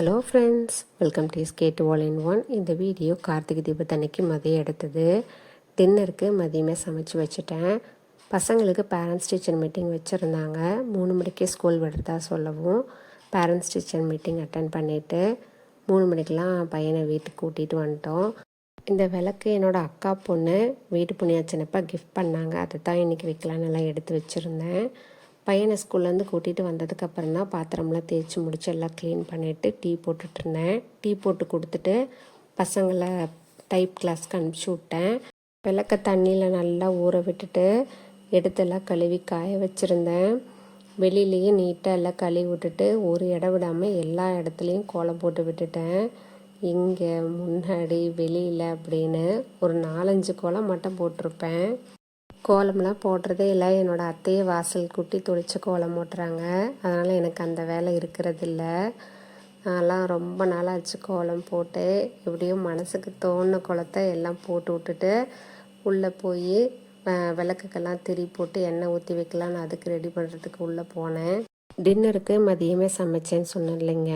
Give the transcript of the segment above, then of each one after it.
Hello friends, welcome to SK2 All in One. இந்த video Karthigai தீபத்தன்னைக்கு மதியம் எடுத்தது. டின்னருக்கு மதியமே சமைச்சு வச்சுட்டேன். பசங்களுக்கு பேரண்ட்ஸ் டீச்சர் மீட்டிங் வச்சுருந்தாங்க. 3 மணிக்கே ஸ்கூல் விடுறதா சொல்லவும் பேரண்ட்ஸ் டீச்சர் மீட்டிங் அட்டன் பண்ணிவிட்டு 3 மணிக்கெலாம் பையனை வீட்டுக்கு கூட்டிகிட்டு வந்துட்டோம். இந்த விளக்கு என்னோடய அக்கா பொண்ணு வீட்டு புண்ணியாச்சனப்பா கிஃப்ட் பண்ணாங்க. அதை தான் இன்றைக்கி வைக்கலான்னு எல்லாம் எடுத்து வச்சுருந்தேன். பையனை ஸ்கூல்லேருந்து கூட்டிகிட்டு வந்ததுக்கப்புறம் தான் பாத்திரம்லாம் தேய்ச்சி முடிச்சு எல்லாம் க்ளீன் பண்ணிவிட்டு டீ போட்டுட்ருந்தேன். டீ போட்டு கொடுத்துட்டு பசங்களை டைப் கிளாஸ்க்கு அனுப்பிச்சி விட்டேன். விளக்க தண்ணியில் நல்லா ஊற விட்டுட்டு எடுத்தெல்லாம் கழுவி காய வச்சுருந்தேன். வெளியிலேயே நீட்டாக எல்லாம் கழுவி விட்டுட்டு ஒரு இடம் விடாமல் எல்லா இடத்துலையும் கோலம் போட்டு விட்டுட்டேன். இங்கே முன்னாடி வெளியில் அப்படின்னு ஒரு 4-5 கோலம் மட்டும் போட்டிருப்பேன். கோலம்லாம் போடுறதே இல்லை. என்னோடய அத்தையை வாசல் குட்டி துளிச்சு கோலம் போட்டுறாங்க. அதனால் எனக்கு அந்த வேலை இருக்கிறதில்ல. நான்லாம் ரொம்ப நாளாச்சு கோலம் போட்டு. எப்படியும் மனசுக்கு தோணுன கோலத்தை எல்லாம் போட்டு விட்டுட்டு உள்ளே போய் விளக்குக்கெல்லாம் திரி போட்டு எண்ணெய் ஊற்றி வைக்கலான்னு அதுக்கு ரெடி பண்ணுறதுக்கு உள்ளே போனேன். டின்னருக்கு மதியமே சமைச்சேன்னு சொன்னேன் இல்லைங்க.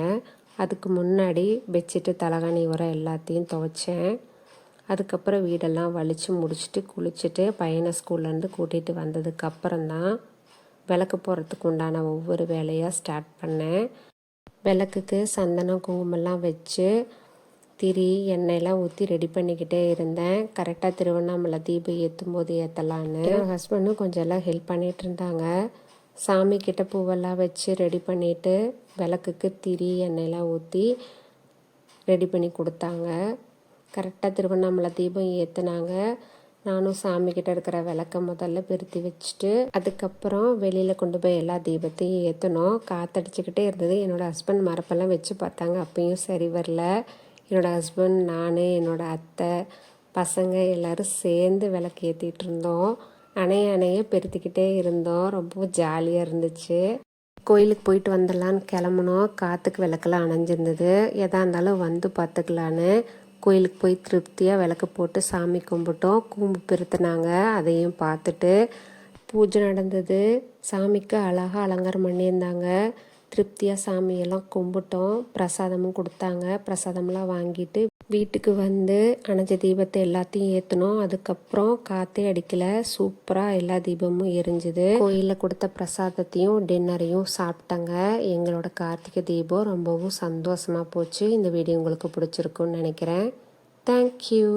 அதுக்கு முன்னாடி பெட்ஷீட்டு தலகாணி உரம் எல்லாத்தையும் துவைச்சேன். அதுக்கப்புறம் வீடெல்லாம் வலித்து முடிச்சுட்டு குளிச்சுட்டு பையனை ஸ்கூல்லேருந்து கூட்டிகிட்டு வந்ததுக்கப்புறம்தான் விளக்கு போடுறதுக்கு உண்டான ஒவ்வொரு வேலையாக ஸ்டார்ட் பண்ணேன். விளக்குக்கு சந்தனம் குங்குமம்லாம் வச்சு திரி எண்ணெயெல்லாம் ஊற்றி ரெடி பண்ணிக்கிட்டே இருந்தேன். கரெக்டாக திருவண்ணாமலை தீபம் ஏற்றும் போது ஏற்றலான்னு என் ஹஸ்பண்டும் கொஞ்சம் எல்லாம் ஹெல்ப் பண்ணிகிட்டு இருந்தாங்க. சாமிக்கிட்ட பூவெல்லாம் வச்சு ரெடி பண்ணிவிட்டு விளக்குக்கு திரி எண்ணெயெல்லாம் ஊற்றி ரெடி பண்ணி கொடுத்தாங்க. கரெக்டாக திருவண்ணாமலை தீபம் ஏற்றுனாங்க. நானும் சாமிக்கிட்ட இருக்கிற விளக்க முதல்ல பெருத்தி வச்சுட்டு அதுக்கப்புறம் வெளியில் கொண்டு போய் எல்லா தீபத்தையும் ஏற்றணும். காற்றடிச்சிக்கிட்டே இருந்தது. என்னோடய ஹஸ்பண்ட் மரப்பெல்லாம் வச்சு பார்த்தாங்க. அப்பயும் சரி வரல. என்னோடய ஹஸ்பண்ட், நான், என்னோடய அத்தை, பசங்க எல்லோரும் சேர்ந்து விளக்கு ஏற்றிட்டு இருந்தோம். அணைய பெருத்திக்கிட்டே இருந்தோம். ரொம்ப ஜாலியாக இருந்துச்சு. கோயிலுக்கு போயிட்டு வந்துடலான்னு கிளம்புனோம். காற்றுக்கு விளக்கெல்லாம் அணைஞ்சிருந்தது. எதாக இருந்தாலும் வந்து பார்த்துக்கலான்னு கோயிலுக்கு போய் திருப்தியாக விளக்கு போட்டு சாமி கும்பிட்டோம். கூம்பு பெருத்துனாங்க. அதையும் பார்த்துட்டு பூஜை நடந்தது. சாமிக்கு அழகாக அலங்காரம் பண்ணியிருந்தாங்க. திருப்தியாக சாமியெல்லாம் கும்பிட்டோம். பிரசாதமும் கொடுத்தாங்க. பிரசாதம்லாம் வாங்கிட்டு வீட்டுக்கு வந்து அணைஞ்ச தீபத்தை எல்லாத்தையும் ஏற்றினோம். அதுக்கப்புறம் காற்றே அடிக்கலை. சூப்பராக எல்லா தீபமும் எரிஞ்சுது. கோயிலில் கொடுத்த பிரசாதத்தையும் டின்னரையும் சாப்பிட்டாங்க. எங்களோட கார்த்திகை தீபம் ரொம்பவும் சந்தோஷமாக போச்சு. இந்த வீடியோ உங்களுக்கு பிடிச்சிருக்குன்னு நினைக்கிறேன். தேங்க்யூ.